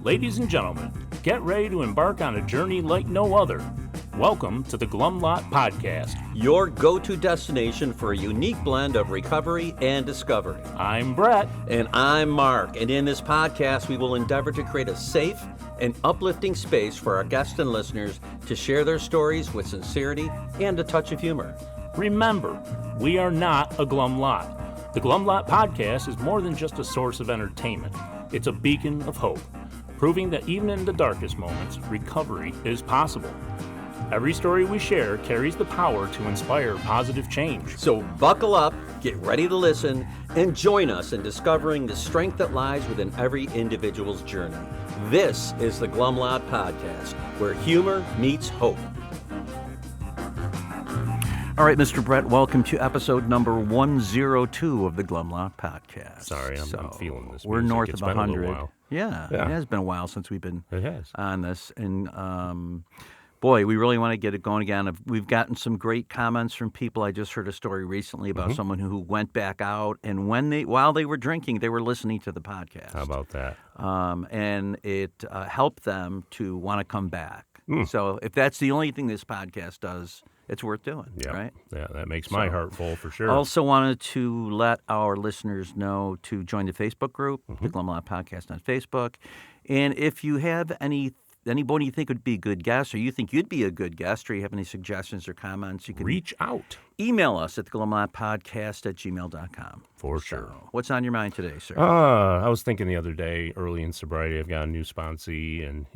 Ladies and gentlemen, get ready to embark on a journey like no other. Welcome to the Glum Lot Podcast, your go-to destination for a unique blend of recovery and discovery. I'm Brett. And I'm Mark. And in this podcast, we will endeavor to create a safe and uplifting space for our guests and listeners to share their stories with sincerity and a touch of humor. Remember, we are not a Glum Lot. The Glum Lot Podcast is more than just a source of entertainment. It's a beacon of hope, proving that even in the darkest moments, recovery is possible. Every story we share carries the power to inspire positive change. So buckle up, get ready to listen, and join us in discovering the strength that lies within every individual's journey. This is the Glum Lot Podcast, where humor meets hope. All right, Mr. Brett, welcome to episode number 102 of the Glum Lot Podcast. Sorry, I'm feeling this. We're music. north It's of been 100. A little while. Yeah, it has been a while since we've been on this. And boy, we really want to get it going again. We've gotten some great comments from people. I just heard a story recently about someone who went back out, and while they were drinking, they were listening to the podcast. How about that? And it helped them to want to come back. So if that's the only thing this podcast does, it's worth doing, right? Yeah, that makes my heart full for sure. Also wanted to let our listeners know to join the Facebook group, the Glum Lot Podcast on Facebook. And if you have anybody you think would be a good guest, or you think you'd be a good guest, or you have any suggestions or comments, you can reach out. Email us at glumlotpodcast@gmail.com. For sure. What's on your mind today, sir? I was thinking the other day, early in sobriety, I've got a new sponsee, and,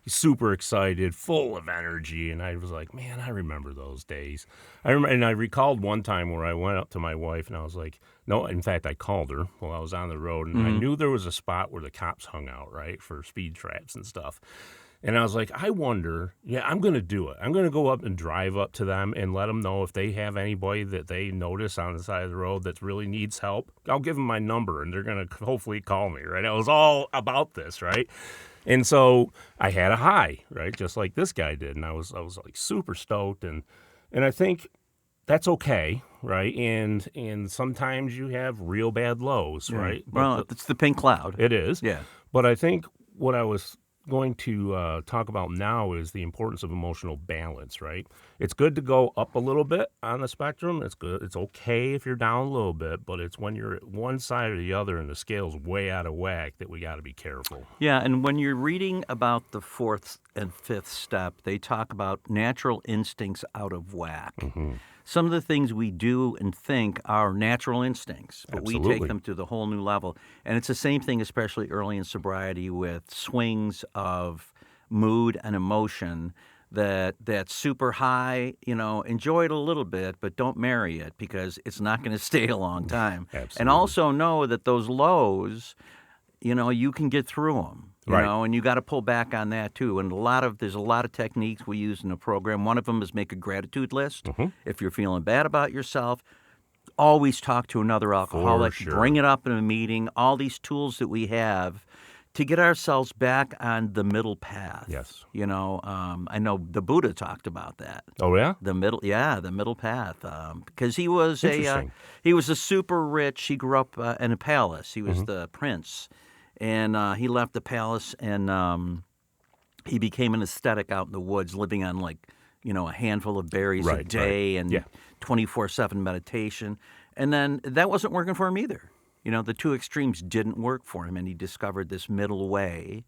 he's super excited, full of energy, and I was like, man, I remember those days. I recalled one time where I went up to my wife, and I was like, no, in fact, I called her while I was on the road, and I knew there was a spot where the cops hung out, right, for speed traps and stuff. And I was like, I wonder, I'm going to do it. I'm going to go up and drive up to them and let them know if they have anybody that they notice on the side of the road that really needs help. I'll give them my number, and they're going to hopefully call me, right? I was all about this, right? And so I had a high, right, just like this guy did. And I was like super stoked. And I think that's okay, right? And sometimes you have real bad lows, right? Well, it's the pink cloud. It is. Yeah. But I think what I was going to talk about now is the importance of emotional balance, right? It's good to go up a little bit on the spectrum. It's good. It's okay if you're down a little bit, but it's when you're at one side or the other and the scale's way out of whack that we got to be careful. Yeah, and when you're reading about the fourth and fifth step, they talk about natural instincts out of whack. Some of the things we do and think are natural instincts, but we take them to the whole new level. And it's the same thing, especially early in sobriety, with swings of mood and emotion that's super high, enjoy it a little bit, but don't marry it because it's not going to stay a long time. And also know that those lows, you can get through them. And you got to pull back on that too. And there's a lot of techniques we use in the program. One of them is make a gratitude list. If you're feeling bad about yourself, always talk to another alcoholic. Bring it up in a meeting. All these tools that we have to get ourselves back on the middle path. Yes. I know the Buddha talked about that. Oh yeah. The middle path. Because he was a super rich. He grew up in a palace. He was the prince. And he left the palace, and he became an ascetic out in the woods, living on a handful of berries a day and 24/7 meditation. And then that wasn't working for him either. The two extremes didn't work for him, and he discovered this middle way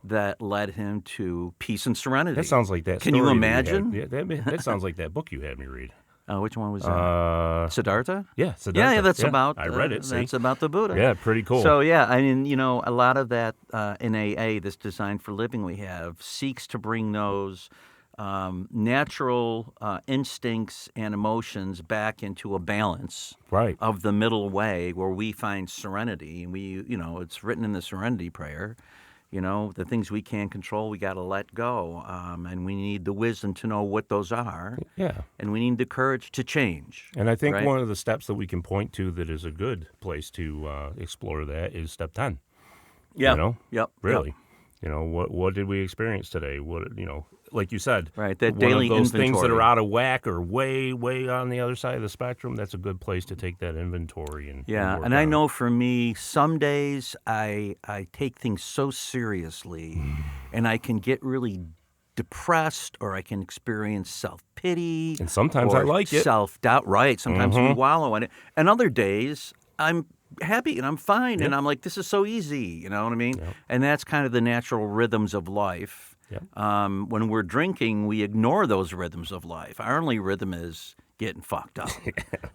that led him to peace and serenity. That sounds like that. Can you imagine? That sounds like that book you had me read. Which one was that? Siddhartha? Yeah, Siddhartha. Yeah, that's about. I read it. That's about the Buddha. Yeah, pretty cool. So a lot of that in AA, this Design for Living we have, seeks to bring those natural instincts and emotions back into a balance of the middle way where we find serenity. And it's written in the Serenity Prayer. The things we can't control, we got to let go. And we need the wisdom to know what those are. Yeah. And we need the courage to change. And I think one of the steps that we can point to that is a good place to explore that is step 10. Yeah. Really. Yep. What did we experience today? like you said, Right, that one daily of those things that inventory. are out of whack or way, way on the other side of the spectrum, that's a good place to take that inventory and Yeah, work and I on. know for me, some days I take things so seriously, and I can get really depressed, or I can experience self-pity, And sometimes I or like it. self-doubt. Right, sometimes we wallow in it, and other days I'm happy and I'm fine, and I'm like, this is so easy. You know what I mean? And that's kind of the natural rhythms of life. Yep. When we're drinking, we ignore those rhythms of life. Our only rhythm is getting fucked up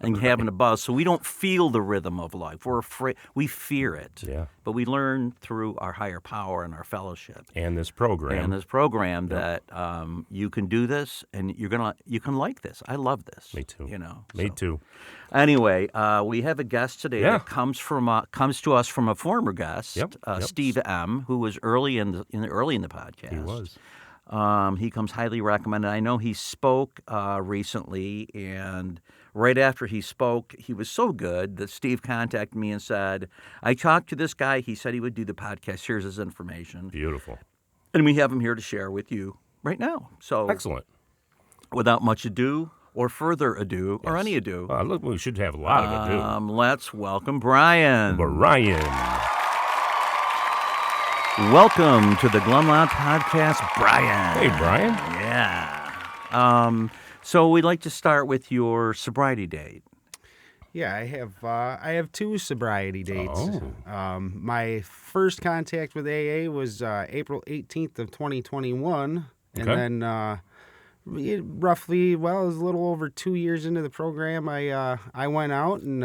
and having a buzz. So we don't feel the rhythm of life. We're afraid. We fear it. Yeah. But we learn through our higher power and our fellowship And this program. and this program that you can do this, and you can like this. I love this. Me too. You know. Me so. too. Anyway, we have a guest today Yeah. that comes to us from a former guest, Yep. Steve M., who was early in the podcast. He was. He comes highly recommended. I know he spoke recently, and right after he spoke, he was so good that Steve contacted me and said, I talked to this guy. He said he would do the podcast. Here's his information. Beautiful. And we have him here to share with you right now. So Excellent. without much ado or further ado or any ado, Look, we should have a lot of ado. let's welcome Bryon. Bryon. Welcome to the Glum Lot Podcast, Bryon. Hey, Bryon. Yeah. So we'd like to start with your sobriety date. Yeah, I have 2 sobriety dates. Oh. My first contact with AA was April 18th of 2021, and Okay. then roughly, well, it was a little over 2 years into the program. I went out and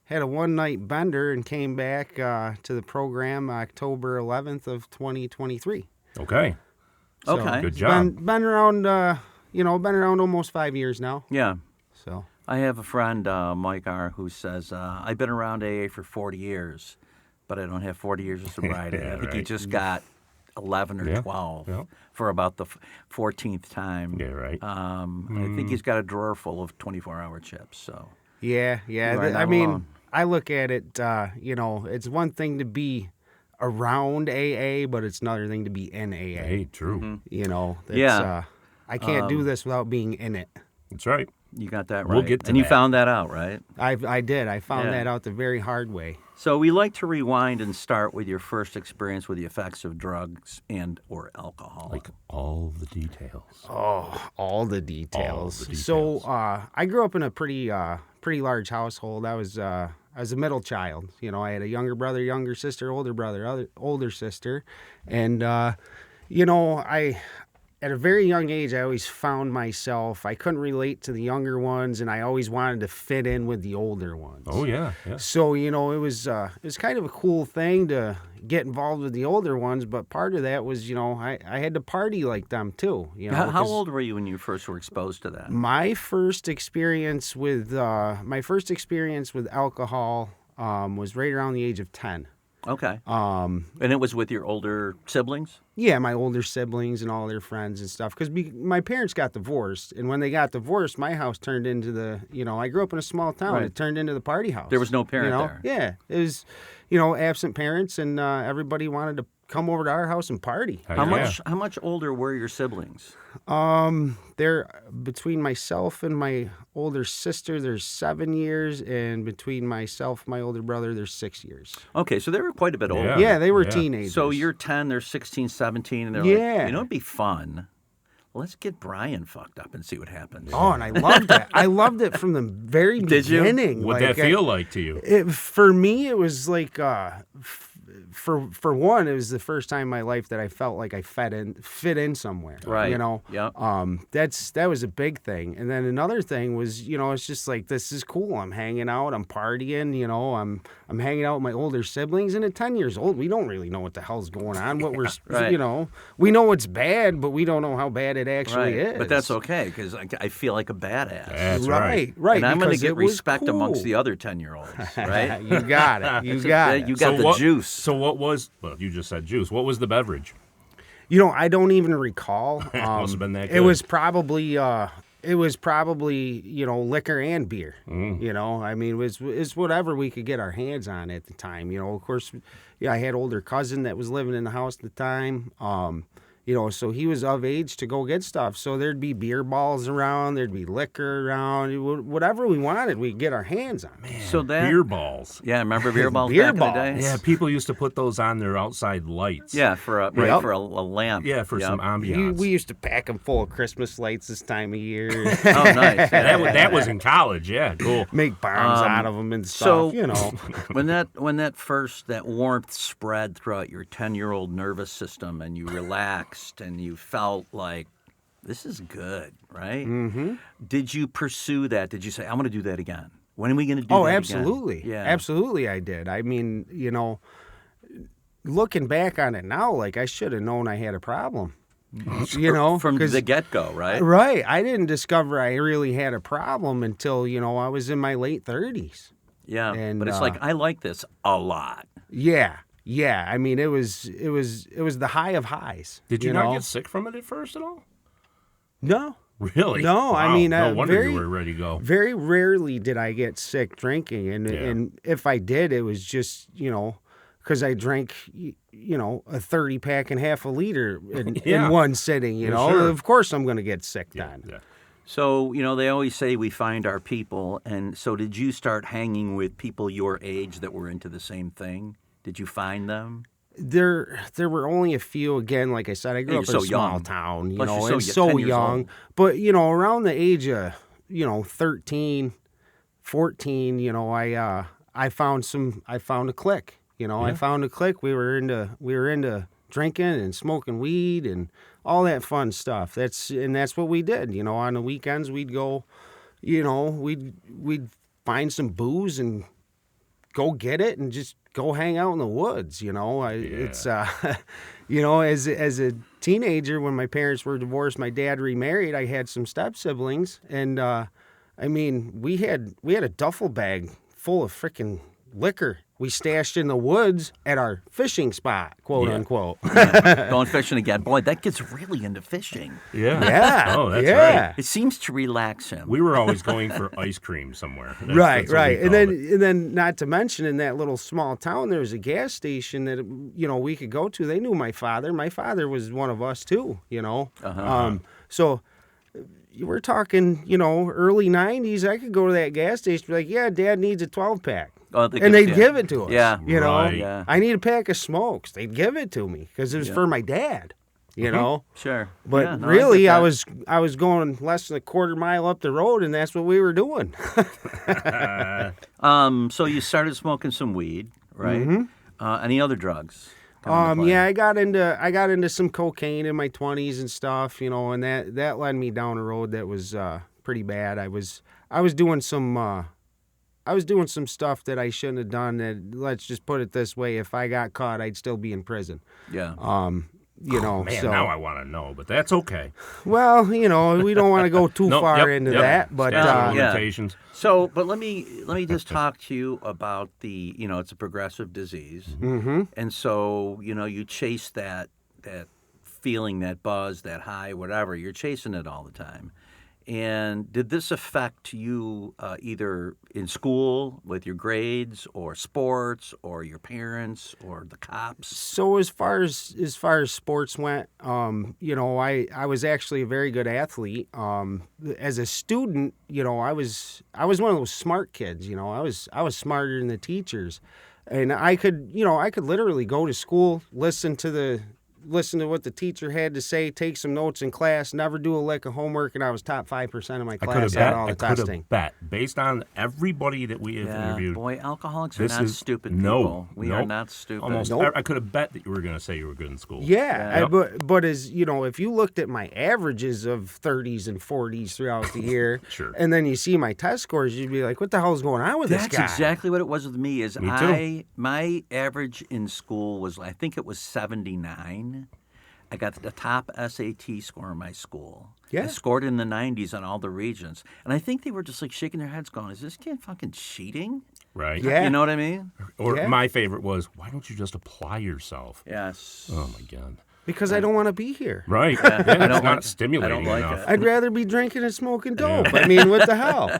had a one-night bender and came back to the program October 11th of 2023. Okay. So, Okay. Good job. Been around, been around almost 5 years now. Yeah. So. I have a friend, Mike R., who says, I've been around AA for 40 years, but I don't have 40 years of sobriety. Yeah, I think he right. just got 11 or Yeah, 12 yeah. for about the 14th time. Yeah, right. I think he's got a drawer full of 24-hour chips. So Yeah. You are not I mean, alone. I look at it, it's one thing to be around AA, but it's another thing to be in AA. Hey, true. That's, Yeah. I can't do this without being in it. That's right. you got that right. We'll get to and you that. found that out, right? I did. I found Yeah. that out the very hard way. So we like to rewind and start with your first experience with the effects of drugs and or alcohol. Like all the details. Oh, all the details. details. So I grew up in a pretty large household. I was a middle child. I had a younger brother, younger sister, older brother, older sister, and at a very young age, I always found myself, I couldn't relate to the younger ones, and I always wanted to fit in with the older ones. Oh, yeah. Yeah. So, it was kind of a cool thing to get involved with the older ones, but part of that was, I had to party like them too. How 'cause old were you when you first were exposed to that? My first experience with alcohol was right around the age of 10. Okay. And it was with your older siblings? Yeah, my older siblings and all their friends and stuff. Because my parents got divorced, and when they got divorced, my house turned into I grew up in a small town. Right. It turned into the party house. There was no parent there. Yeah, it was, absent parents, and everybody wanted to come over to our house and party. Heck How yeah. much older were your siblings? They're between myself and my older sister, there's 7 years, and between myself and my older brother, there's 6 years. Okay, so they were quite a bit older. Yeah. Yeah, they were yeah. teenagers. So you're 10, they're 16, 17, and they're Yeah. like, it'd be fun. Let's get Bryon fucked up and see what happens. Oh, and I loved it. I loved it from the very Did you? beginning. What'd that feel like to you? For me, it was like, for one, it was the first time in my life that I felt like I fit in somewhere. Right. Yeah. That was a big thing. And then another thing was, it's just like, this is cool. I'm hanging out. I'm partying. I'm hanging out with my older siblings. And at 10 years old, we don't really know what the hell's going on. What we're, Right. we know it's bad, but we don't know how bad it actually Right. is. But that's okay, because I feel like a badass. That's right. Right. And I'm going to because get it was respect amongst cool. the other 10-year-olds, right? You got it. You got it. You got the juice. So what was, well, you just said juice. What was the beverage? I don't even recall. Must have been that It good. was probably liquor and beer. I mean, it's whatever we could get our hands on at the time. Of course, I had older cousin that was living in the house at the time. So he was of age to go get stuff. So there'd be beer balls around, there'd be liquor around, whatever we wanted, we'd get our hands on. Man, So that- beer balls. Yeah, remember beer balls Beer back balls. in the day? Yeah, people used to put those on their outside lights. Yeah, for a Yep. for a lamp. Yeah, for some Yep. ambiance. We used to pack them full of Christmas lights this time of year. Oh, nice. Yeah, that was in college. Yeah, cool. Make bombs out of them and so- stuff, when that warmth spread throughout your 10-year-old nervous system and you relaxed and you felt like this is good, right? Mm-hmm. Did you pursue that? Did you say, I'm going to do that again? When are we going to do that absolutely. again? Yeah. Absolutely I did. I mean, looking back on it now, like I should have known I had a problem. From 'cause- the get-go, right? Right. I didn't discover I really had a problem until, I was in my late 30s. Yeah, And, but it's like, I like this a lot. Yeah. Yeah. I mean, it was the high of highs. Did you not know? get sick from it at first at all? No. Really? No, I Wow, mean, no wonder very- you were ready to go. Very rarely did I get sick drinking, and Yeah. and if I did, it was just because I drank a 30-pack and half a liter in Yeah. one sitting. Sure. Of course I'm going to get sick then. Yeah. So, they always say we find our people. And so did you start hanging with people your age that were into the same thing? Did you find them? There were only a few. Again, like I said, I grew You're up in a so small young. town, Plus you're and so so 10 years young. old. But around the age of 13, 14, I found a clique. I found a clique. We were into drinking and smoking weed and all that fun stuff. That's what we did. On the weekends we'd go, we'd find some booze and go get it and just go hang out in the woods. It's as a teenager when my parents were divorced, my dad remarried. I had some step siblings, and we had a duffel bag full of freaking liquor we stashed in the woods at our fishing spot, quote unquote. Going fishing again. Boy, that gets really into fishing. Yeah. Yeah. Oh, that's yeah. right. It seems to relax him. We were always going for ice cream somewhere. That's Right. what we And called it. then not to mention in that little small town there was a gas station that we could go to. They knew my father. My father was one of us too. So we're talking early 90s. I could go to that gas station, be like, yeah, Dad needs a 12-pack. Oh, And they'd give it to us. Yeah. Right. Yeah. I need a pack of smokes. They'd give it to me because it was for my dad. Sure. But Yeah, no, really, get I that. was going less than a quarter mile up the road, and that's what we were doing. So you started smoking some weed, right? Any other drugs? come into play? Yeah, I got into some cocaine in my 20s and stuff, and that led me down a road that was pretty bad. I was doing some stuff that I shouldn't have done. That, let's just put it this way, if I got caught, I'd still be in prison. Yeah. Man, so now I want to know, but that's okay. well, we don't want to go too Nope, far yep, into yep. that, but Statute of yeah. limitations. So, but let me just talk to you about the, it's a progressive disease, and so you chase that feeling, that buzz, that high, whatever. You're chasing it all the time. And did this affect you either in school with your grades, or sports, or your parents, or the cops? So as far as sports went, I was actually a very good athlete. As a student, I was one of those smart kids. I was smarter than the teachers, and I could literally go to school, listen to what the teacher had to say, take some notes in class, never do a lick of homework, and I was top 5% of my class on all the testing. bet, based on everybody that we have interviewed. Boy, alcoholics are This not is stupid no, people. We are nope. not stupid. Almost, Nope. I could have bet that you were going to say you were good in school. Yeah, Yep. but as if you looked at my averages of 30s and 40s throughout the year, Sure. and then you see my test scores, you'd be like, "What the hell is going on with That's this guy?" exactly what it was with me. Is Me too. my average in school was, I think it was 79. I got the top SAT score in my school. Yeah. I scored in the 90s on all the regions, and I think they were just like shaking their heads, going, "Is this kid fucking cheating?" Right? Yeah. You know what I mean? Or Yeah. my favorite was, why don't you just apply yourself? Yes. Oh, my God. because I don't want to be here. Right. Yeah, Yeah, I don't it's not like- stimulating I don't like enough. it. I'd rather be drinking and smoking dope. I mean, what the hell?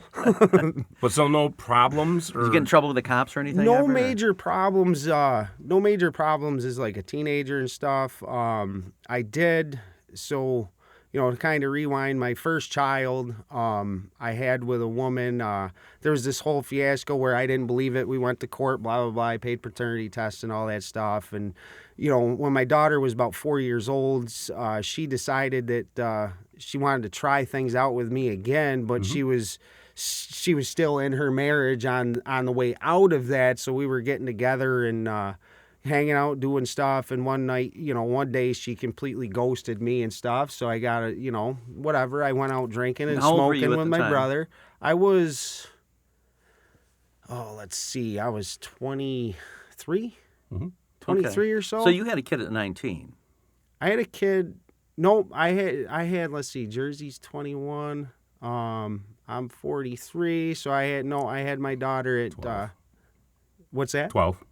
But so no problems? Or... Did you get in trouble with the cops or anything? No ever? major problems. No major problems as like a teenager and stuff. I did. So, to kind of rewind, my first child I had with a woman, there was this whole fiasco where I didn't believe it. We went to court, blah, blah, blah. I paid paternity tests and all that stuff. And, when my daughter was about 4 years old, she decided that she wanted to try things out with me again, but she was still in her marriage on the way out of that. So we were getting together and hanging out, doing stuff. And one night, one day she completely ghosted me and stuff. So I got whatever. I went out drinking and How old were you smoking at with the my time? brother. I was, let's see, I was 23, 23 or so. So you had a kid at 19. I had a kid. Nope, I had. Let's see, Jersey's 21. I'm 43, so I had my daughter at. What's that? 12.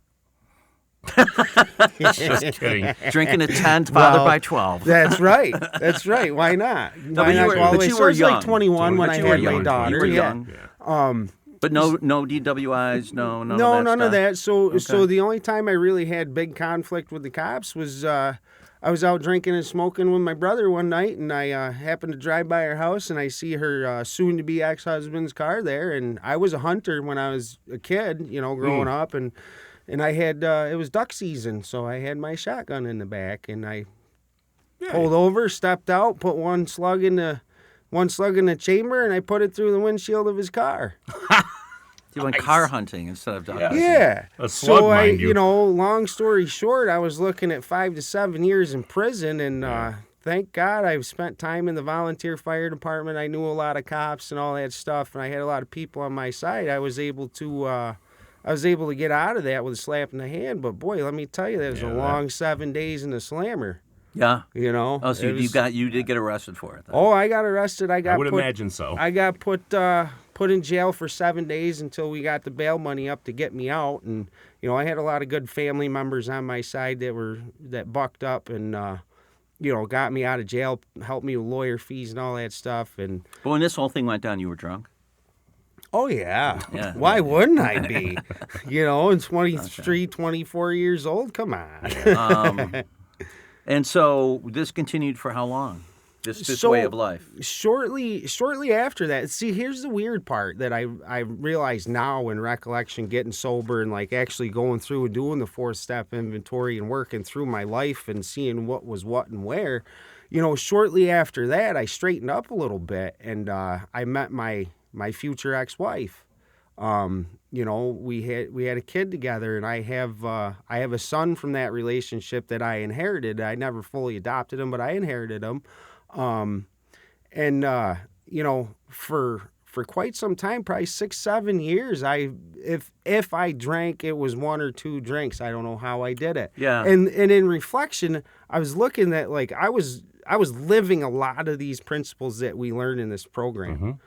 Just kidding. Drinking at 10, fathered Well, by 12. That's right. That's right. Why not? but Why you not were- go all the but way? you So were I was like young. 21 when But I you were had my young. daughter. You were yeah. young. But no DWIs, none of that None of stuff? that. So Okay. the only time I really had big conflict with the cops was I was out drinking and smoking with my brother one night, and I happened to drive by her house, and I see her soon-to-be ex-husband's car there. And I was a hunter when I was a kid, growing up, and I had it was duck season, so I had my shotgun in the back, and I pulled over, stepped out, put one slug in the chamber, and I put it through the windshield of his car. You went car hunting instead of dog hunting. Yeah. A slug, so mind you. long story short, I was looking at 5 to 7 years in prison, and thank God I've spent time in the volunteer fire department. I knew a lot of cops and all that stuff, and I had a lot of people on my side. I was able to get out of that with a slap in the hand. But boy, let me tell you, that was a long 7 days in the slammer. Yeah. Oh, so you did get arrested for it then. Oh, I got arrested. I would imagine so. I got put in jail for 7 days until we got the bail money up to get me out. And I had a lot of good family members on my side that bucked up and got me out of jail, helped me with lawyer fees and all that stuff. And But when this whole thing went down, you were drunk? oh yeah, Yeah. why wouldn't I be? And 23, 24 years old. Come on. And so this continued for how long? This So- way of life? Shortly after that, see, here's the weird part that I realize now in recollection, getting sober and like actually going through and doing the 4-step inventory and working through my life and seeing what was what and where. Shortly after that, I straightened up a little bit, and I met my future ex-wife. We had a kid together, and I have a son from that relationship that I inherited. I never fully adopted him, but I inherited him. For quite some time, probably 6-7 years, if I drank, it was 1 or 2 drinks. I don't know how I did it. Yeah. And in reflection, I was looking at like I was living a lot of these principles that we learned in this program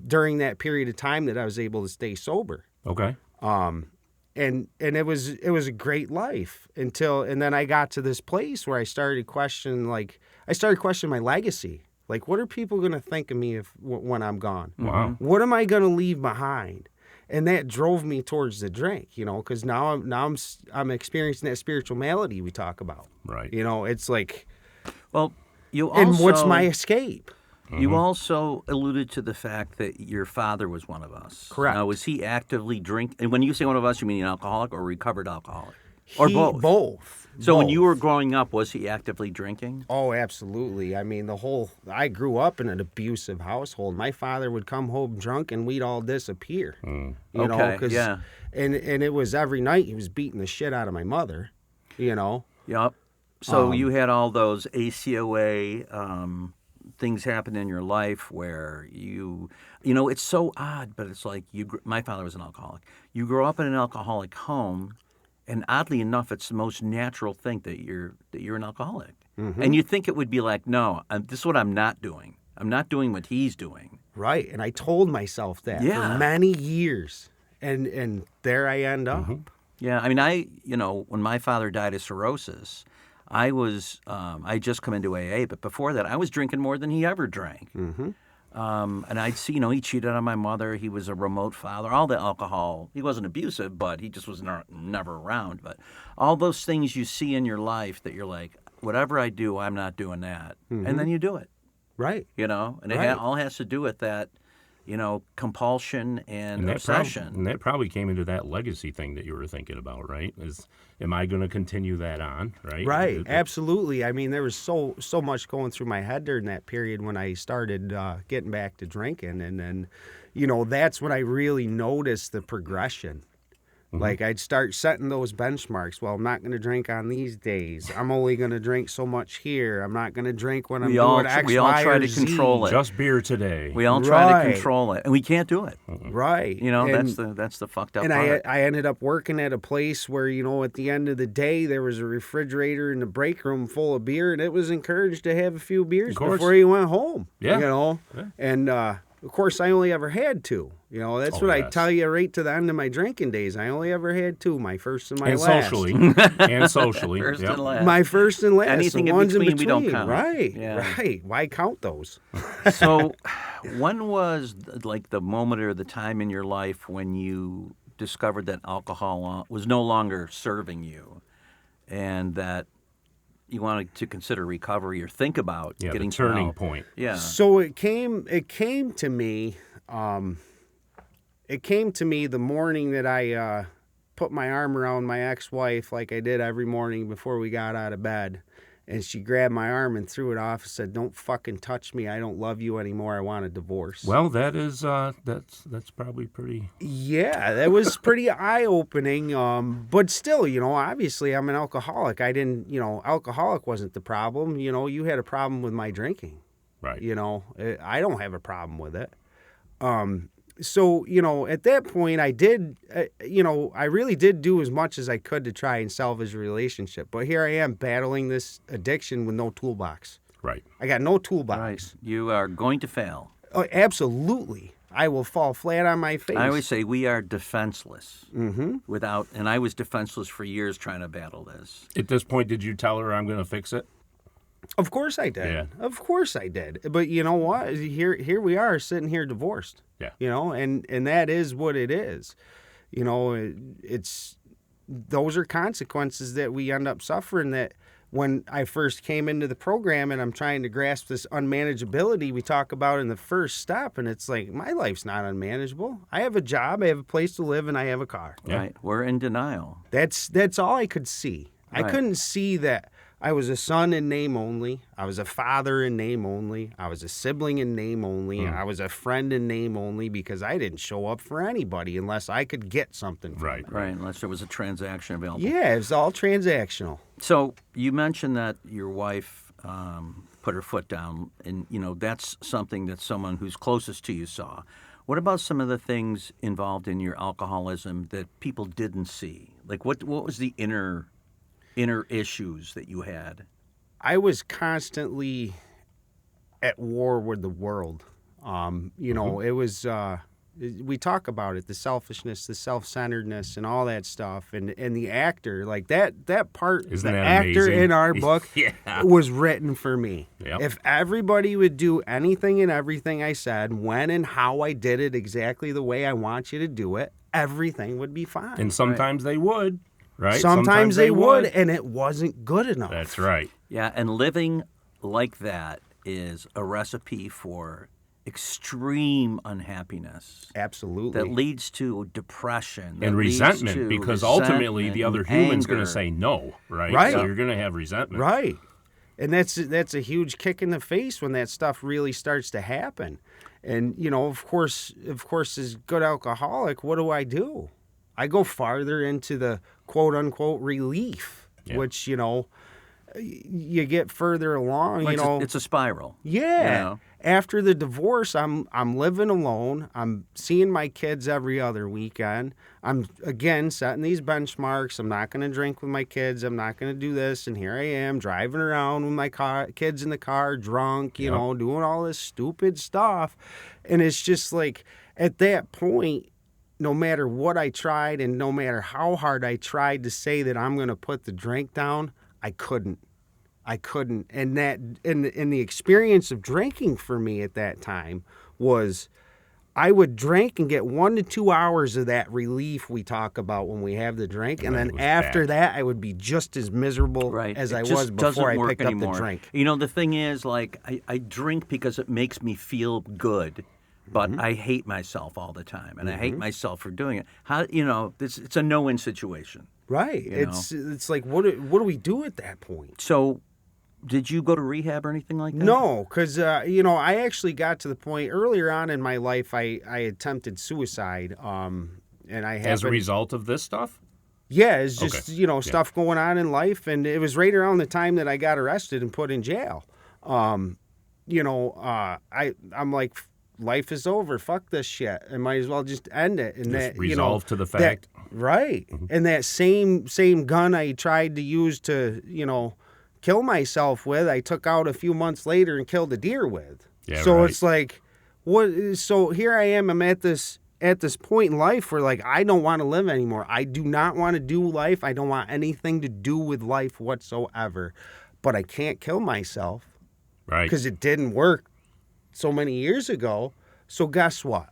during that period of time that I was able to stay sober. Okay. And it was a great life and then I got to this place where I started questioning my legacy. Like, what are people going to think of me when I'm gone? Wow. What am I going to leave behind? And that drove me towards the drink, because now I'm experiencing that spiritual malady we talk about. Right. It's like, Well, you also... and what's my escape? You also alluded to the fact that your father was one of us. Correct. Now, was he actively drink? And when you say one of us, you mean an alcoholic or recovered alcoholic? Or both? Both. So when Both. you were growing up, was he actively drinking? Oh, absolutely. I mean, I grew up in an abusive household. My father would come home drunk and we'd all disappear. Okay, yeah. And it was every night he was beating the shit out of my mother, Yep. So you had all those ACOA things happen in your life where it's so odd, but it's like my father was an alcoholic. You grow up in an alcoholic home, and oddly enough, it's the most natural thing that you're an alcoholic. And you think it would be like, no, this is what I'm not doing. I'm not doing what he's doing. Right. And I told myself that for many years. And there I end up. Yeah, I mean, when my father died of cirrhosis, I just come into AA, but before that, I was drinking more than he ever drank. Mm-hmm. And I'd see, he cheated on my mother. He was a remote father. All the alcohol. He wasn't abusive, but he just was never around. But all those things you see in your life that you're like, whatever I do, I'm not doing that. Mm-hmm. And then you do it. Right. And it Right. all has to do with that, compulsion and that obsession. and that probably came into that legacy thing that you were thinking about, right? Am I going to continue that on, right? Right, absolutely. I mean, there was so much going through my head during that period when I started getting back to drinking, and then, that's when I really noticed the progression. Mm-hmm. Like I'd start setting those benchmarks. Well, I'm not going to drink on these days. I'm only going to drink so much here. I'm not going to drink when I'm doing X, we all Y, try or to Z. control it. Just beer today. We all try to Right. control it, and we can't do it. Right. That's the fucked up And part. I ended up working at a place where, at the end of the day, there was a refrigerator in the break room full of beer, and it was encouraged to have a few beers before you went home. Yeah. Yeah. And, of course, I only ever had two. That's what I yes. tell you right to the end of my drinking days. I only ever had two, my first and my and last. socially. First Yep. and last. My first and last. Anything the in ones between, we don't count. Right, Yeah. right. Why count those? So, when was like the moment or the time in your life when you discovered that alcohol was no longer serving you, and that you wanted to consider recovery or think about getting the turning help? point. Yeah. So it came to me. It came to me the morning that I put my arm around my ex-wife, like I did every morning before we got out of bed, and she grabbed my arm and threw it off and said, "Don't fucking touch me. I don't love you anymore. I want a divorce." Well, that is that's probably pretty. Yeah, that was pretty eye-opening. But still, obviously I'm an alcoholic. I didn't, alcoholic wasn't the problem. You had a problem with my drinking. Right. I don't have a problem with it. So, at that point I did, I really did do as much as I could to try and salvage a relationship. But here I am battling this addiction with no toolbox. Right. I got no toolbox. Right. You are going to fail. Oh, absolutely. I will fall flat on my face. I always say we are defenseless. Mm-hmm. And I was defenseless for years trying to battle this. At this point, did you tell her I'm going to fix it? Of course I did. Yeah. Of course I did. But you know what? Here we are sitting here divorced. Yeah. And that is what it is. It's those are consequences that we end up suffering. That when I first came into the program and I'm trying to grasp this unmanageability we talk about in the first step, and it's like, my life's not unmanageable. I have a job, I have a place to live, and I have a car. Yeah. Right. We're in denial. That's all I could see. Right. I couldn't see that I was a son in name only. I was a father in name only. I was a sibling in name only. I was a friend in name only, because I didn't show up for anybody unless I could get something from Right. them. Right. Unless there was a transaction available. Yeah, it was all transactional. So you mentioned that your wife put her foot down, and that's something that someone who's closest to you saw. What about some of the things involved in your alcoholism that people didn't see? Like what was the inner issues that you had? I was constantly at war with the world. It was, we talk about it, the selfishness, the self-centeredness, and all that stuff. And the actor, like that part, Isn't the that actor amazing? in our book Yeah. was written for me. Yep. If everybody would do anything and everything I said, when and how I did it exactly the way I want you to do it, everything would be fine. And sometimes they would, right? Sometimes they would, and it wasn't good enough. That's right. Yeah, and living like that is a recipe for extreme unhappiness. Absolutely. That leads to depression. that And leads resentment, to because ultimately resentment the other and human's going to anger. say no, right? Right. So you're going to have resentment. Right. And that's a huge kick in the face when that stuff really starts to happen. And, of course, as good alcoholic, what do? I go farther into the quote-unquote relief, Yeah. which, you get further along, It's a spiral. Yeah. After the divorce, I'm living alone. I'm seeing my kids every other weekend. I'm, again, setting these benchmarks. I'm not going to drink with my kids. I'm not going to do this. And here I am driving around with my kids in the car, drunk, doing all this stupid stuff. And it's just like, at that point, no matter what I tried and no matter how hard I tried to say that I'm going to put the drink down, I couldn't. I couldn't. And the experience of drinking for me at that time was I would drink and get 1 to 2 hours of that relief we talk about when we have the drink. And then after that, I would be just as miserable as I was before I picked up the drink. You know, the thing is, like, I drink because it makes me feel good. But I hate myself all the time, and I hate myself for doing it. How, you know, it's a no-win situation. Right. It's like, what do we do at that point? So, did you go to rehab or anything like that? No, because, I actually got to the point earlier on in my life, I attempted suicide. And I As a result of this stuff? Yeah, it's just, stuff going on in life. And it was right around the time that I got arrested and put in jail. I'm like, life is over. Fuck this shit. I might as well just end it. And just resolve to the fact. Right. And that same gun I tried to use to, kill myself with, I took out a few months later and killed a deer with. Yeah, so right. It's like, what? So here I am. I'm at this point in life where, like, I don't want to live anymore. I do not want to do life. I don't want anything to do with life whatsoever. But I can't kill myself. Right. Because it didn't work so many years ago. So guess what?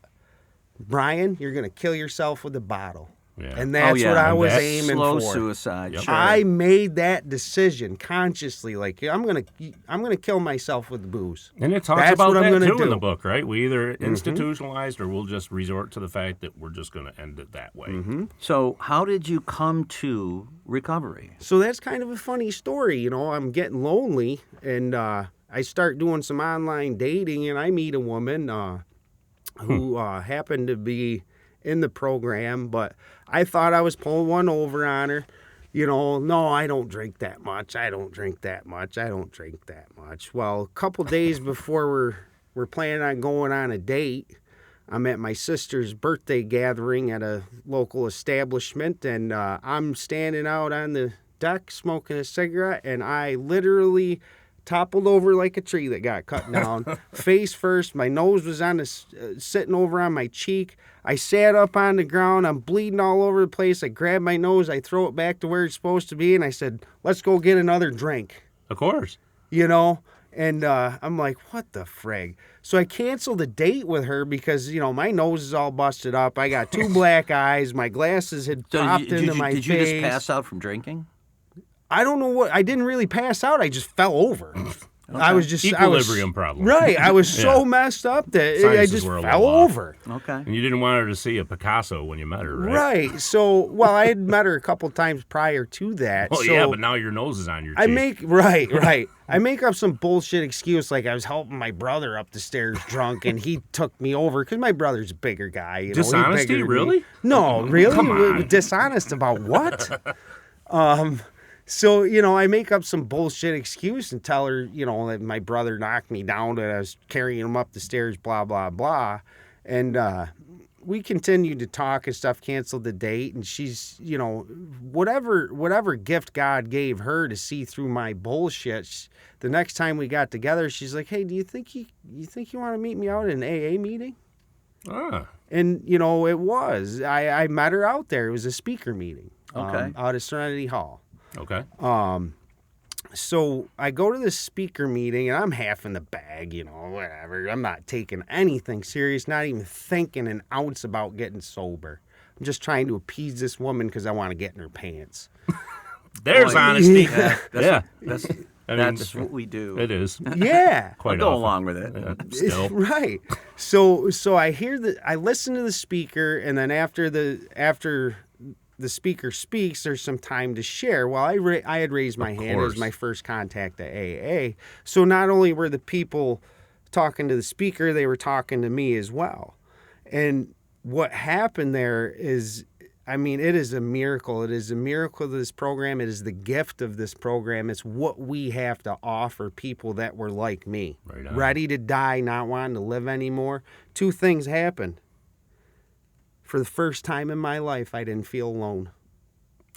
Bryon, you're going to kill yourself with a bottle. Yeah. And that's what I was aiming slow for. Suicide. Yep. Sure. I made that decision consciously. Like, I'm gonna kill myself with booze. And it talks That's about what I'm that gonna too do. in the book, right? We either institutionalized or we'll just resort to the fact that we're just going to end it that way. So, how did you come to recovery? So that's kind of a funny story. I'm getting lonely, and I start doing some online dating, and I meet a woman who happened to be in the program, but I thought I was pulling one over on her. No, I don't drink that much. I don't drink that much. Well, a couple days before we're planning on going on a date, I'm at my sister's birthday gathering at a local establishment, and I'm standing out on the deck smoking a cigarette, and I literally toppled over like a tree that got cut down, face first. My nose was sitting over on my cheek. I sat up on the ground. I'm bleeding all over the place. I grab my nose. I throw it back to where it's supposed to be, and I said, "Let's go get another drink." Of course. And I'm like, what the frig? So I canceled the date with her because, my nose is all busted up. I got 2 black eyes. My glasses had popped into my face. Did you just pass out from drinking? I don't know what. I didn't really pass out. I just fell over. Okay. I was just equilibrium problem. Right. I was so messed up that I just fell over. Okay. And you didn't want her to see a Picasso when you met her, right? Right. So, I had met her a couple times prior to that. Well, so yeah, but now your nose is on your cheek. Right. I make up some bullshit excuse like I was helping my brother up the stairs drunk and he took me over because my brother's a bigger guy. Dishonesty, really? No, really? Come on. Dishonest about what? So, I make up some bullshit excuse and tell her, that my brother knocked me down, that I was carrying him up the stairs, blah, blah, blah. And we continued to talk and stuff, canceled the date. And she's, whatever gift God gave her to see through my bullshit, the next time we got together, she's like, "Hey, do you think you want to meet me out at an AA meeting?" Ah. And, it was. I met her out there. It was a speaker meeting Okay. out of Serenity Hall. Okay. So I go to this speaker meeting and I'm half in the bag, whatever. I'm not taking anything serious, not even thinking an ounce about getting sober. I'm just trying to appease this woman because I want to get in her pants. There's honesty. That's what we do. It is. Yeah. Quite I'll go often. along with it. Still. Right. So I listen to the speaker, and then after the speaker speaks, there's some time to share. Well, I had raised my hand as my first contact to AA. So not only were the people talking to the speaker, they were talking to me as well. And what happened there is, it is a miracle. It is a miracle of this program. It is the gift of this program. It's what we have to offer people that were like me, Right on. ready to die, not wanting to live anymore. 2 things happened. For the first time in my life, I didn't feel alone.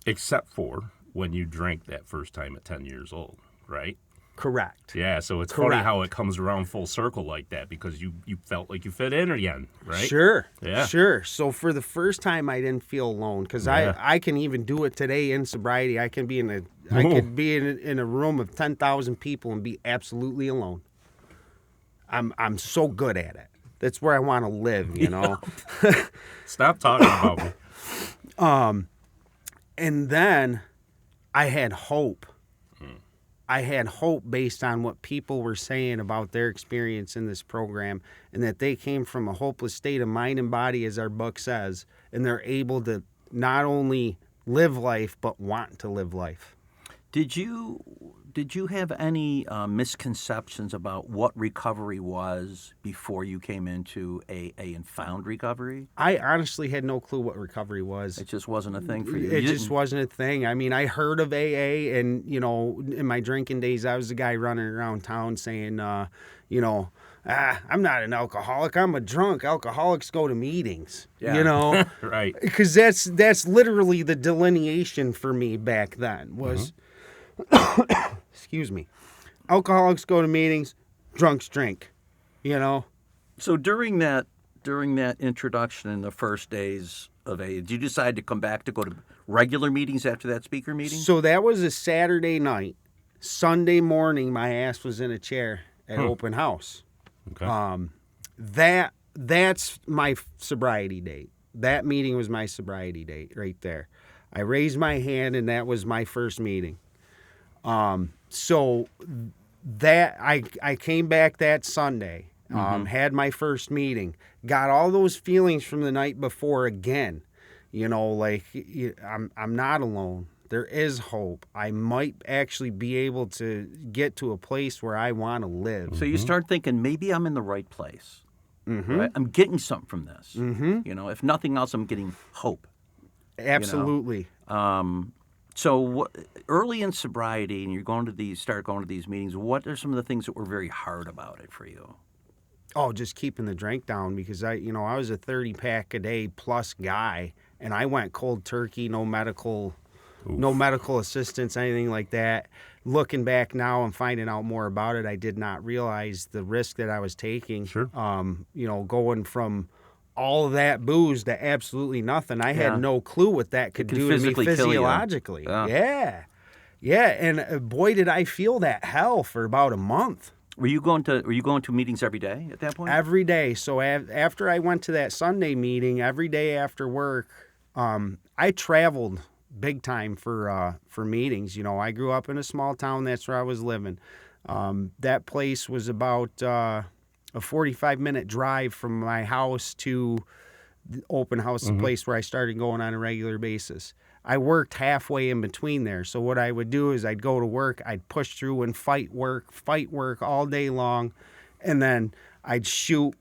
Except for when you drank that first time at 10 years old, right? Correct. Yeah, so it's funny how it comes around full circle like that because you felt like you fit in again, right? Sure. Yeah. Sure. So for the first time, I didn't feel alone because I can even do it today in sobriety. I can be in I could be in a room of 10,000 people and be absolutely alone. I'm so good at it. That's where I want to live, you know. Stop talking about me. And then I had hope. I had hope based on what people were saying about their experience in this program, and that they came from a hopeless state of mind and body, as our book says, and they're able to not only live life but want to live life. Did you have any misconceptions about what recovery was before you came into AA and found recovery? I honestly had no clue what recovery was. It just wasn't a thing for you. It just wasn't a thing. I mean, I heard of AA, and, you know, in my drinking days, I was the guy running around town saying, you know, I'm not an alcoholic. I'm a drunk. Alcoholics go to meetings, you know? Right. Because that's literally the delineation for me back then was, excuse me, alcoholics go to meetings, drunks drink, you know? So during that introduction in the first days of AA, did you decide to come back to go to regular meetings after that speaker meeting? So that was a Saturday night. Sunday morning, my ass was in a chair at open house. Okay. That's my sobriety date. That meeting was my sobriety date right there. I raised my hand, and that was my first meeting. So that I came back that Sunday, had my first meeting, got all those feelings from the night before again. You know, like, I'm not alone. There is hope. I might actually be able to get to a place where I want to live. So you start thinking, maybe I'm in the right place. Right? I'm getting something from this. You know, if nothing else, I'm getting hope. Absolutely. So early in sobriety, and start going to these meetings, what are some of the things that were very hard about it for you? Oh, just keeping the drink down, because I was a 30-pack a day plus guy, and I went cold turkey, no medical assistance, anything like that. Looking back now and finding out more about it, I did not realize the risk that I was taking. Sure. You know, going from all of that booze to absolutely nothing. I had no clue what that could do to me physiologically. Yeah. And boy, did I feel that hell for about a month. Were you going to meetings every day at that point? Every day. So after I went to that Sunday meeting, every day after work, I traveled big time for meetings. You know, I grew up in a small town. That's where I was living. That place was about a 45-minute drive from my house to the open house, the place where I started going on a regular basis. I worked halfway in between there. So what I would do is I'd go to work, I'd push through and fight work all day long, and then I'd shoot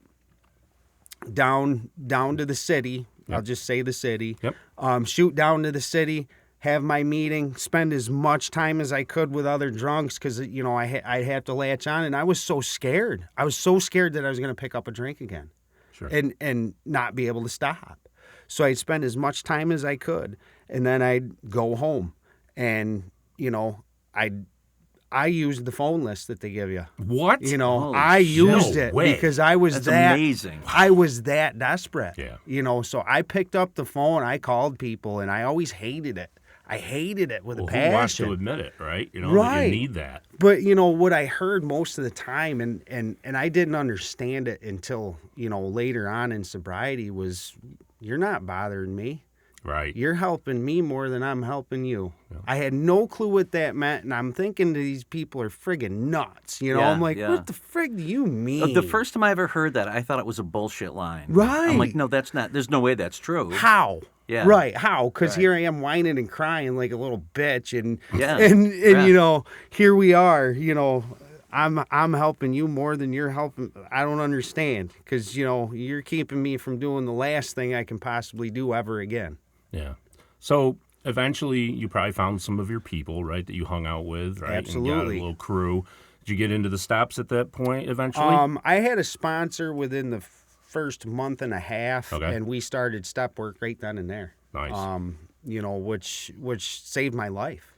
down to the city. Yep. I'll just say the city. Yep. Shoot down to the city, have my meeting, spend as much time as I could with other drunks, because, you know, I'd have to latch on, and I was so scared. I was so scared that I was going to pick up a drink again. Sure. And not be able to stop. So I'd spend as much time as I could, and then I'd go home, and, you know, I used the phone list that they give you. What? You know, Holy I used no it way. because I was That's that amazing. I was that desperate. Yeah. You know, so I picked up the phone, I called people, and I always hated it. I hated it with a passion. Who wants to admit it, right? You know, that Right. you need that. But, you know, what I heard most of the time, and I didn't understand it until, you know, later on in sobriety, was, you're not bothering me. Right. You're helping me more than I'm helping you. Yeah. I had no clue what that meant, and I'm thinking these people are friggin' nuts. You know, Yeah, I'm like, yeah. what the frig do you mean? The first time I ever heard that, I thought it was a bullshit line. Right. I'm like, no, that's not. There's no way that's true. How? Yeah. Right. How? Because Right. here I am whining and crying like a little bitch, and Yeah. and Yeah. you know, here we are. You know, I'm helping you more than you're helping. I don't understand, because, you know, you're keeping me from doing the last thing I can possibly do ever again. Yeah. So eventually you probably found some of your people, right, that you hung out with, right? Absolutely. And got a little crew. Did you get into the steps at that point eventually? I had a sponsor within the first month and a half, Okay. and we started step work right then and there. Nice. You know, which saved my life.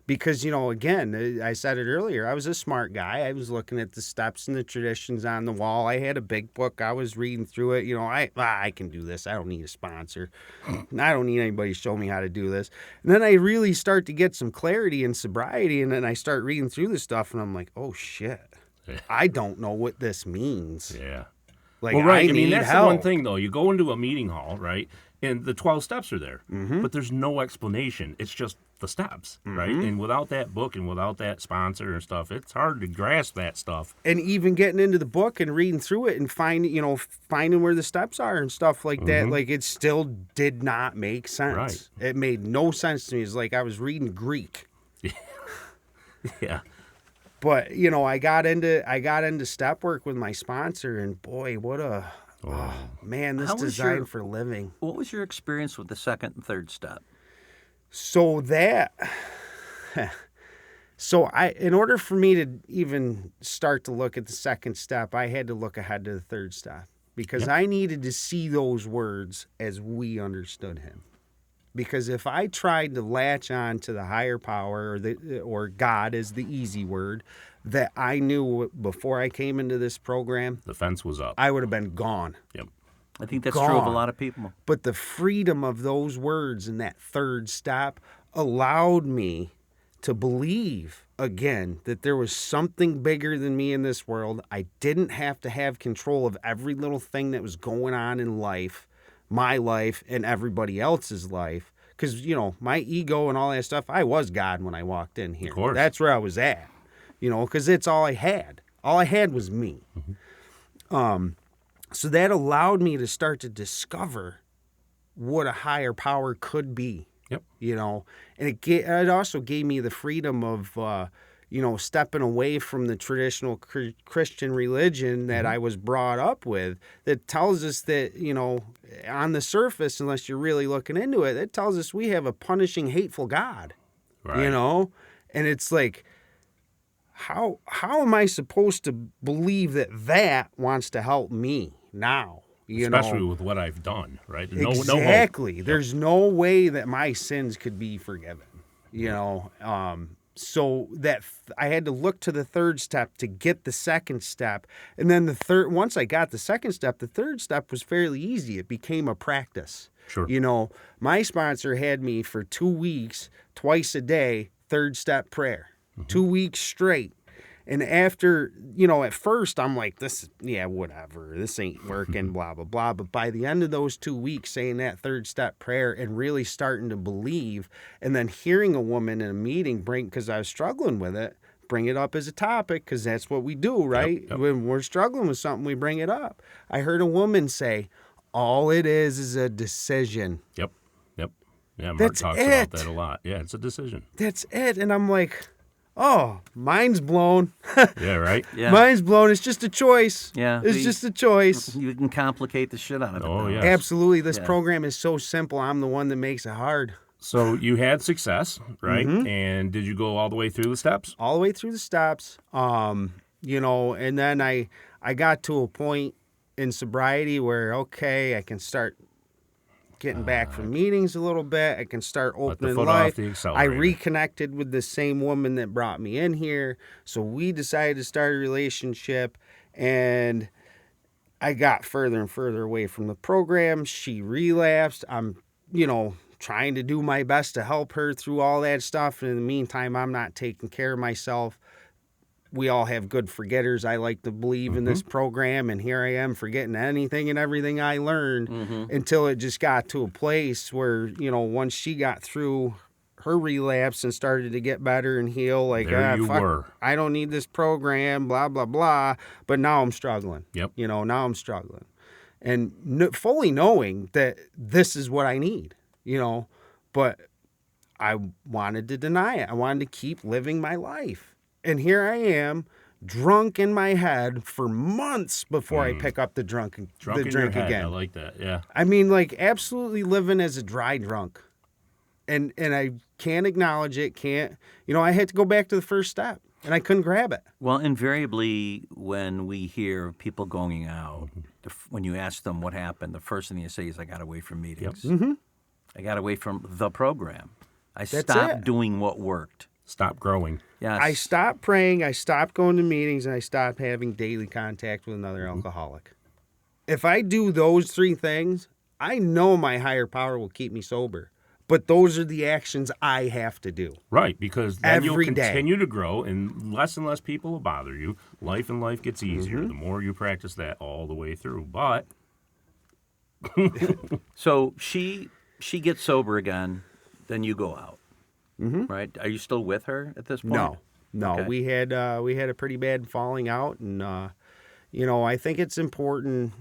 Because, again, I said it earlier, I was a smart guy. I was looking at the steps and the traditions on the wall. I had a big book. I was reading through it. I can do this. I don't need a sponsor. I don't need anybody to show me how to do this. And then I really start to get some clarity in sobriety, and then I start reading through the stuff, and I'm like, oh, shit. I don't know what this means. Yeah. Like, well, right. I mean, that's help. the one thing, though. You go into a meeting hall, right, and the 12 steps are there, but there's no explanation. It's just the steps, right? And without that book and without that sponsor and stuff, it's hard to grasp that stuff. And even getting into the book and reading through it and finding where the steps are and stuff like that, like it still did not make sense. Right. It made no sense to me. It's like I was reading Greek. Yeah. But I got into step work with my sponsor, and boy, what a man! This How was designed for living. What was your experience with the second and third step? So in order for me to even start to look at the second step, I had to look ahead to the third step because I needed to see those words as we understood him. Because if I tried to latch on to the higher power or God as the easy word that I knew before I came into this program, The fence was up. I would have been gone. Yep. I think that's true of a Gone. lot of people. But the freedom of those words in that third step allowed me to believe again that there was something bigger than me in this world. I didn't have to have control of every little thing that was going on in life, my life and everybody else's life. Because, my ego and all that stuff, I was God when I walked in here. Of course. That's where I was at, because it's all I had. All I had was me. So that allowed me to start to discover what a higher power could be. Yep. And it also gave me the freedom of, stepping away from the traditional Christian religion that I was brought up with that tells us that, on the surface, unless you're really looking into it, it tells us we have a punishing, hateful God, Right. And it's like, how am I supposed to believe that wants to help me now? Especially with what I've done, right? Exactly. No hope. There's no way that my sins could be forgiven, So that I had to look to the third step to get the second step. And then once I got the second step, the third step was fairly easy. It became a practice. Sure. My sponsor had me for 2 weeks, twice a day, third step prayer, 2 weeks straight. And after, at first I'm like, whatever, this ain't working, blah, blah, blah. But by the end of those 2 weeks saying that third step prayer and really starting to believe and then hearing a woman in a meeting because I was struggling with it, bring it up as a topic because that's what we do, right? Yep. When we're struggling with something, we bring it up. I heard a woman say, all it is a decision. Yep. Yeah, Mark That's talks it. about that a lot. Yeah, it's a decision. That's it. And I'm like, oh, mind's blown. Yeah, right? Yeah. Mind's blown. It's just a choice. Yeah. It's just a choice. You can complicate the shit out of it. Oh, though. yeah. Absolutely. This program is so simple. I'm the one that makes it hard. So you had success, right? And did you go all the way through the steps? All the way through the steps. And then I got to a point in sobriety where, okay, I can start getting back from meetings a little bit. I can start opening foot life. off the I accelerator. reconnected with the same woman that brought me in here. So we decided to start a relationship, and I got further and further away from the program. She relapsed. I'm, trying to do my best to help her through all that stuff. And in the meantime, I'm not taking care of myself. We all have good forgetters. I like to believe in this program, and here I am forgetting anything and everything I learned until it just got to a place where, once she got through her relapse and started to get better and heal, like, There you were. I don't need this program, blah, blah, blah. But now I'm struggling. Yep. Now I'm struggling. And fully knowing that this is what I need, but I wanted to deny it. I wanted to keep living my life. And here I am, drunk in my head for months before I pick up the Drunk drink in your head. again. I like that. Yeah. I mean, like, absolutely living as a dry drunk. And I can't acknowledge it, I had to go back to the first step, and I couldn't grab it. Well, invariably, when we hear people going out, when you ask them what happened, the first thing you say is, I got away from meetings. I got away from the program. I stopped it. doing what worked. Stop growing. Yes. I stopped praying, I stopped going to meetings, and I stopped having daily contact with another alcoholic. If I do those 3 things, I know my higher power will keep me sober. But those are the actions I have to do. Right, because then you'll Every day. continue to grow and less people will bother you. Life gets easier the more you practice that all the way through. But So she gets sober again, then you go out, right? Are you still with her at this point? No. Okay. We had a pretty bad falling out, and I think it's important.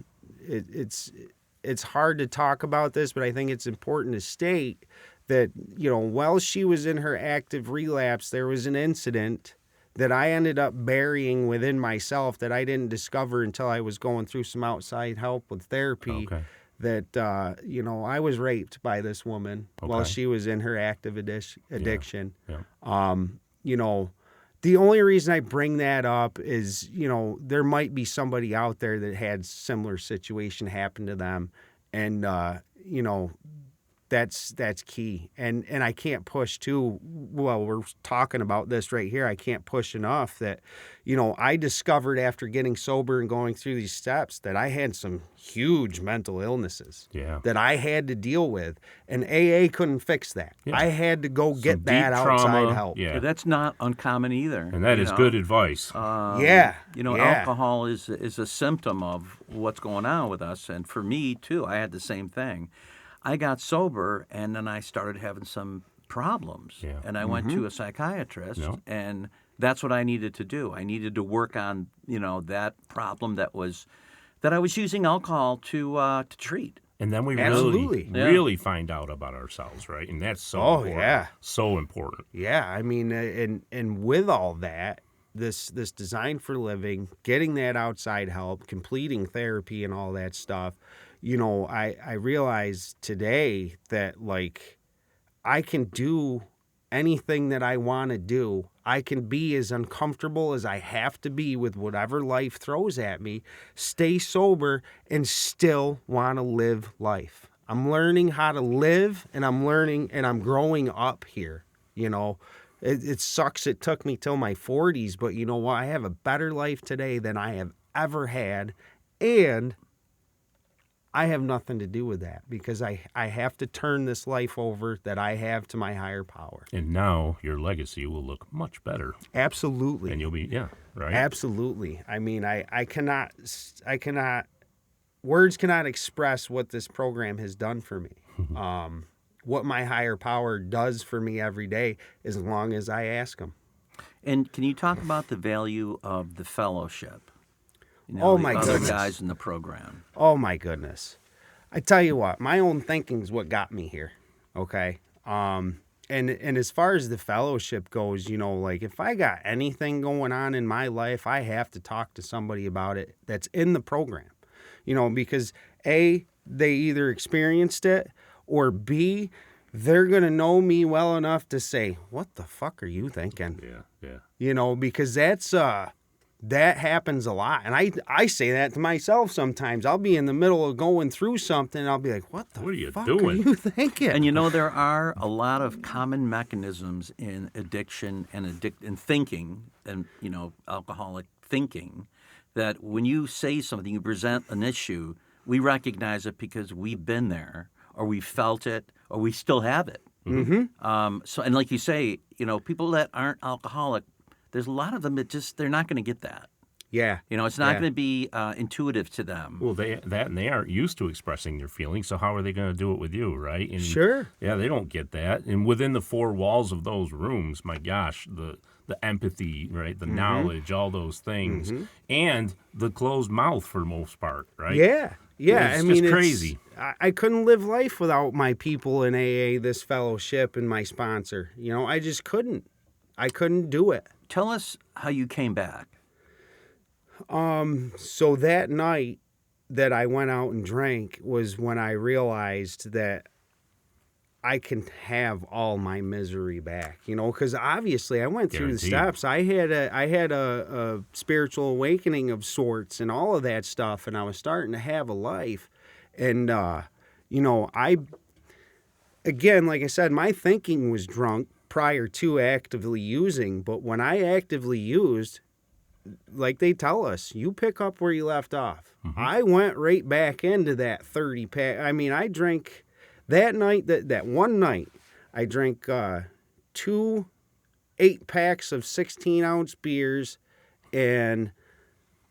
It's hard to talk about this, but I think it's important to state that, while she was in her active relapse, there was an incident that I ended up burying within myself that I didn't discover until I was going through some outside help with therapy. Okay. That, I was raped by this woman while Okay. she was in her active addiction. Yeah. The only reason I bring that up is, there might be somebody out there that had similar situation happen to them. And, that's key. And I can't push too, well, we're talking about this right here. I can't push enough that, I discovered after getting sober and going through these steps that I had some huge mental illnesses that I had to deal with. And AA couldn't fix that. Yeah. I had to go get Some that deep outside trauma. help. Yeah. That's not uncommon either. And that is good advice. Yeah. Alcohol is a symptom of what's going on with us. And for me, too, I had the same thing. I got sober, and then I started having some problems. Yeah. And I went to a psychiatrist, Yep. and that's what I needed to do. I needed to work on, that problem that I was using alcohol to treat. And then we Absolutely. really find out about ourselves, right? And that's so important. yeah. So important. Yeah, I mean, and with all that, this design for living, getting that outside help, completing therapy and all that stuff, I realize today that, like, I can do anything that I want to do. I can be as uncomfortable as I have to be with whatever life throws at me, stay sober, and still want to live life. I'm learning how to live, and I'm learning, and I'm growing up here, It sucks it took me till my 40s, but you know what? I have a better life today than I have ever had, and I have nothing to do with that because I have to turn this life over that I have to my higher power. And now your legacy will look much better. Absolutely. And you'll be, right? Absolutely. I mean, I cannot, words cannot express what this program has done for me. What my higher power does for me every day as long as I ask him. And can you talk about the value of the fellowship? Oh, my the other goodness. guys in the program. Oh, my goodness. I tell you what, my own thinking's what got me here, okay? And as far as the fellowship goes, like, if I got anything going on in my life, I have to talk to somebody about it that's in the program, because A, they either experienced it, or B, they're going to know me well enough to say, what the fuck are you thinking? Yeah. Because that happens a lot. And I say that to myself sometimes. I'll be in the middle of going through something, and I'll be like, what the fuck are you thinking? And there are a lot of common mechanisms in addiction and thinking and, alcoholic thinking that when you say something, you present an issue, we recognize it because we've been there or we felt it or we still have it. Mm-hmm. So, and like you say, people that aren't alcoholic, there's a lot of them that they're not going to get that. Yeah. It's not going to be intuitive to them. Well, they aren't used to expressing their feelings, so how are they going to do it with you, right? And Sure. Yeah, they don't get that. And within the 4 walls of those rooms, my gosh, the empathy, right, the knowledge, all those things, and the closed mouth for the most part, right? Yeah. Yeah. It's just crazy. I couldn't live life without my people in AA, this fellowship, and my sponsor. I just couldn't. I couldn't do it. Tell us how you came back. So that night that I went out and drank was when I realized that I can have all my misery back, because obviously I went through the Guaranteed. steps. I had a spiritual awakening of sorts and all of that stuff, and I was starting to have a life. And, again, like I said, my thinking was drunk prior to actively using, but when I actively used, like they tell us, you pick up where you left off. I went right back into that 30 pack. I mean, I drank that night, that one night, I drank 2 8-packs of 16-ounce beers and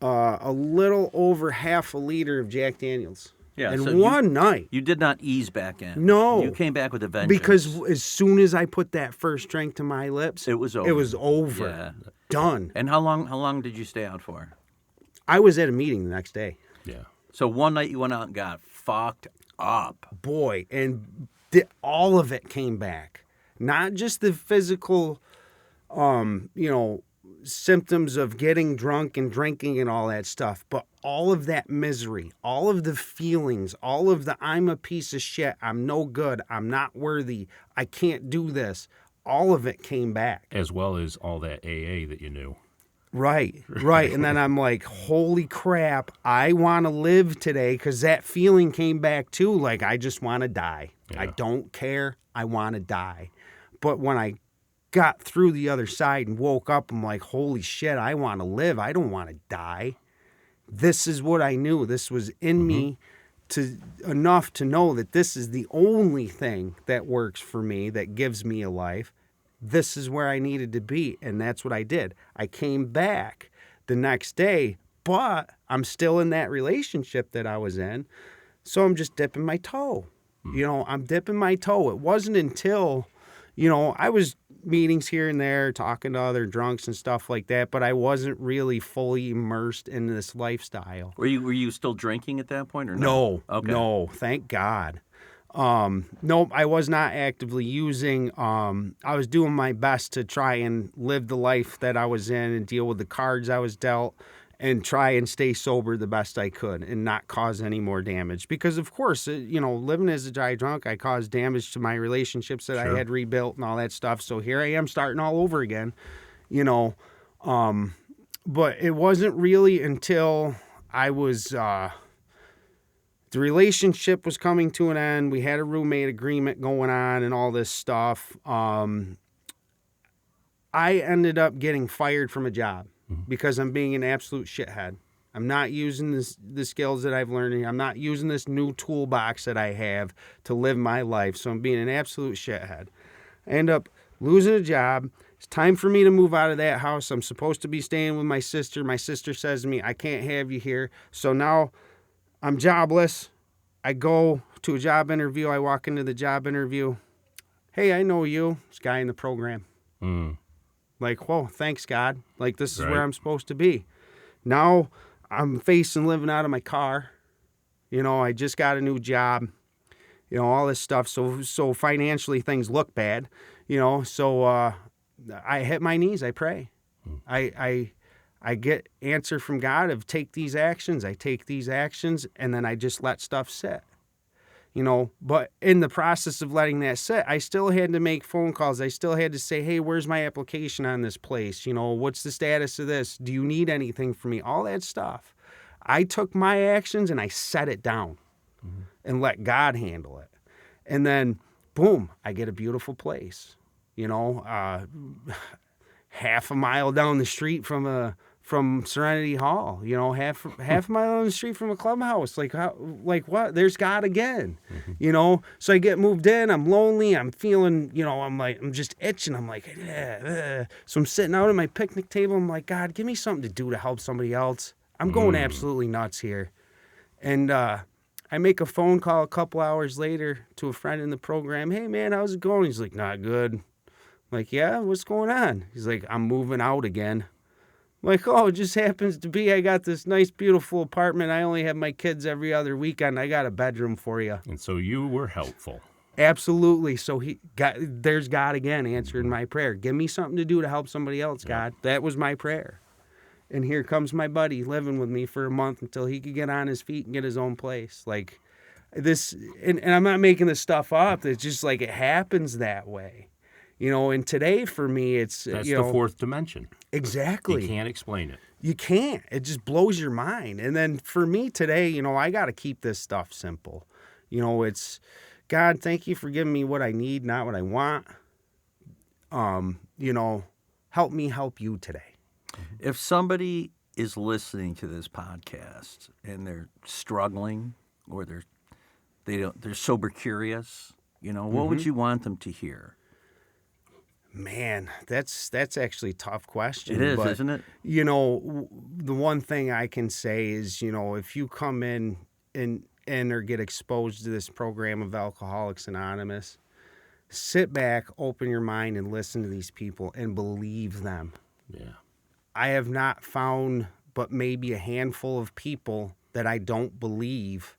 a little over half a liter of Jack Daniels. Yeah, in so one night. You did not ease back in. No. You came back with a vengeance. Because as soon as I put that first drink to my lips, it was over. It was over. Yeah. Done. And how long did you stay out for? I was at a meeting the next day. Yeah. So one night you went out and got fucked up. Boy, and all of it came back. Not just the physical, symptoms of getting drunk and drinking and all that stuff, but all of that misery, all of the feelings, all of the I'm a piece of shit, I'm no good, I'm not worthy, I can't do this, all of it came back. As well as all that AA that you knew. Right. And then I'm like, holy crap, I want to live today, because that feeling came back too. Like, I just want to die. Yeah. I don't care. I want to die. But when I got through the other side and woke up, I'm like, holy shit, I want to live. I don't want to die. This is what I knew. This was in me enough to know that this is the only thing that works for me, that gives me a life. This is where I needed to be, and that's what I did. I came back the next day, but I'm still in that relationship that I was in, so I'm just dipping my toe. I'm dipping my toe. It wasn't until, I was meetings here and there, talking to other drunks and stuff like that, but I wasn't really fully immersed in this lifestyle. Were you still drinking at that point or no? No, thank God. No, I was not actively using. I was doing my best to try and live the life that I was in and deal with the cards I was dealt and try and stay sober the best I could and not cause any more damage. Because, of course, living as a dry drunk, I caused damage to my relationships that I had rebuilt and all that stuff. So here I am starting all over again, But it wasn't really until I was... the relationship was coming to an end. We had a roommate agreement going on and all this stuff. I ended up getting fired from a job because I'm being an absolute shithead. I'm not using the skills that I've learned. I'm not using this new toolbox that I have to live my life. So I'm being an absolute shithead. I end up losing a job. It's time for me to move out of that house. I'm supposed to be staying with my sister. My sister says to me, I can't have you here. So now I'm jobless. I go to a job interview. I walk into the job interview. Hey, I know you. This guy in the program. Like, whoa, thanks, God. Like, this is where I'm supposed to be. Now I'm facing living out of my car. I just got a new job. All this stuff. So financially things look bad. So I hit my knees. I pray. I get answer from God of take these actions. I take these actions, and then I just let stuff sit. But in the process of letting that sit, I still had to make phone calls. I still had to say, hey, where's my application on this place? What's the status of this? Do you need anything from me? All that stuff. I took my actions and I set it down and let God handle it. And then, boom, I get a beautiful place. Half a mile down the street from Serenity Hall, half a mile down the street from a clubhouse. Like what? There's God again, So I get moved in. I'm lonely. I'm feeling, I'm just itching. I'm like, so I'm sitting out at my picnic table. I'm like, God, give me something to do to help somebody else. I'm going absolutely nuts here. And I make a phone call a couple hours later to a friend in the program. Hey man, how's it going? He's like, not good. I'm like, yeah, what's going on? He's like, I'm moving out again. I'm like, oh, it just happens to be I got this nice, beautiful apartment. I only have my kids every other weekend. I got a bedroom for you. And so you were helpful. Absolutely. So there's God again answering my prayer. Give me something to do to help somebody else, God. That was my prayer. And here comes my buddy living with me for a month until he could get on his feet and get his own place. Like this, and I'm not making this stuff up. It's just like it happens that way. And today for me, it's... That's the fourth dimension. Exactly. You can't explain it. You can't. It just blows your mind. And then for me today, I got to keep this stuff simple. It's, God, thank you for giving me what I need, not what I want. help me help you today. If somebody is listening to this podcast and they're struggling or they're sober curious, what would you want them to hear? Man, that's actually a tough question. It is, but, isn't it? The one thing I can say is, if you come in and or get exposed to this program of Alcoholics Anonymous, sit back, open your mind, and listen to these people and believe them. Yeah. I have not found but maybe a handful of people that I don't believe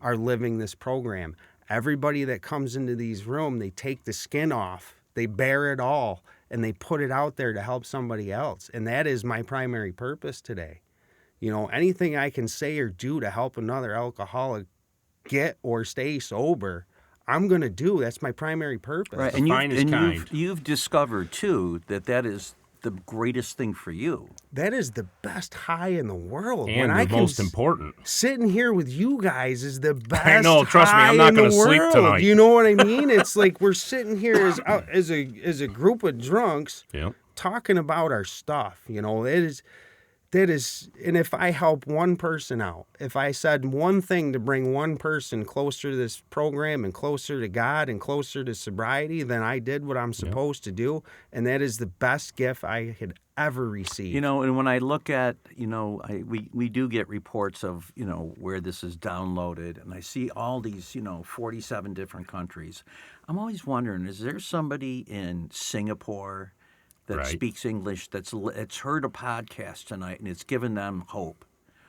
are living this program. Everybody that comes into these rooms, they take the skin off, they bear it all, and they put it out there to help somebody else. And that is my primary purpose today. Anything I can say or do to help another alcoholic get or stay sober, I'm going to do. That's my primary purpose. Right. And you've discovered, too, that is the greatest thing for you. That is the best high in the world. And the most important. Sitting here with you guys is the best I know, trust me, I'm not going to sleep tonight. You know what I mean? It's like we're sitting here as a group of drunks talking about our stuff. That is, and if I help one person out, if I said one thing to bring one person closer to this program and closer to God and closer to sobriety, then I did what I'm supposed to do, and that is the best gift I could ever receive. And when I look at, we do get reports of, where this is downloaded, and I see all these, 47 different countries. I'm always wondering, is there somebody in Singapore that speaks English that's heard a podcast tonight and it's given them hope,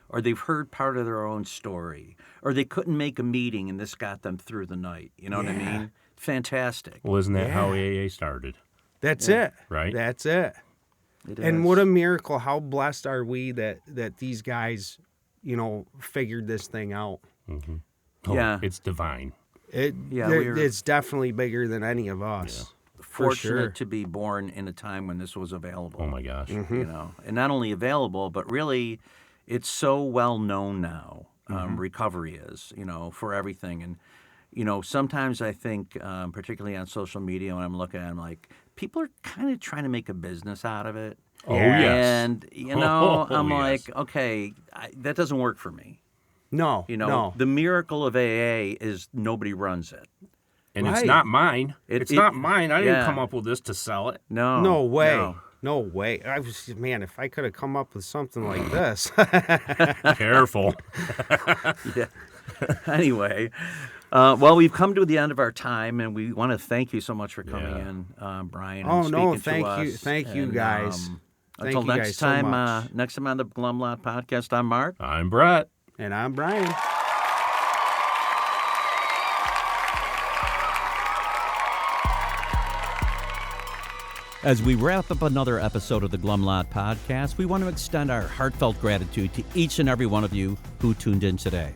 or they've heard part of their own story, or they couldn't make a meeting and this got them through the night. You know what I mean? Fantastic. Well, isn't that how AA started? That's it. Right? That's it. It and is. What a miracle. How blessed are we that these guys, figured this thing out. Mm-hmm. Oh, it's divine. It's definitely bigger than any of us. Yeah. Fortunate to be born in a time when this was available. Oh my gosh. Mm-hmm. And not only available, but really it's so well known now. Recovery is, for everything. And, sometimes I think, particularly on social media, when I'm looking at it, I'm like, people are kind of trying to make a business out of it. Oh, yes. And, I'm like, okay, that doesn't work for me. No. The miracle of AA is nobody runs it. And it's not mine. It's not mine. I didn't come up with this to sell it. No way. No way. If I could have come up with something like this. Careful. Yeah. Anyway, well, we've come to the end of our time, and we want to thank you so much for coming in, Bryon. And speaking to us. Thank you, guys. Until next time, next time on the Glum Lot Podcast, I'm Mark. I'm Brett. And I'm Bryon. As we wrap up another episode of the Glum Lot Podcast, we want to extend our heartfelt gratitude to each and every one of you who tuned in today.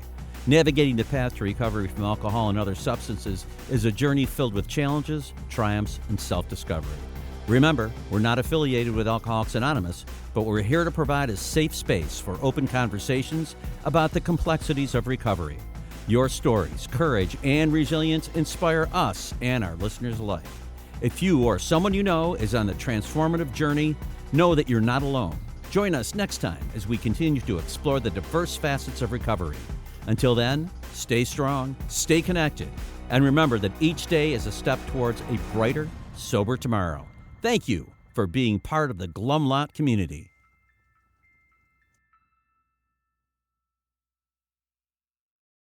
Navigating the path to recovery from alcohol and other substances is a journey filled with challenges, triumphs, and self-discovery. Remember, we're not affiliated with Alcoholics Anonymous, but we're here to provide a safe space for open conversations about the complexities of recovery. Your stories, courage, and resilience inspire us and our listeners alike. If you or someone you know is on the transformative journey, know that you're not alone. Join us next time as we continue to explore the diverse facets of recovery. Until then, stay strong, stay connected, and remember that each day is a step towards a brighter, sober tomorrow. Thank you for being part of the Glum Lot community.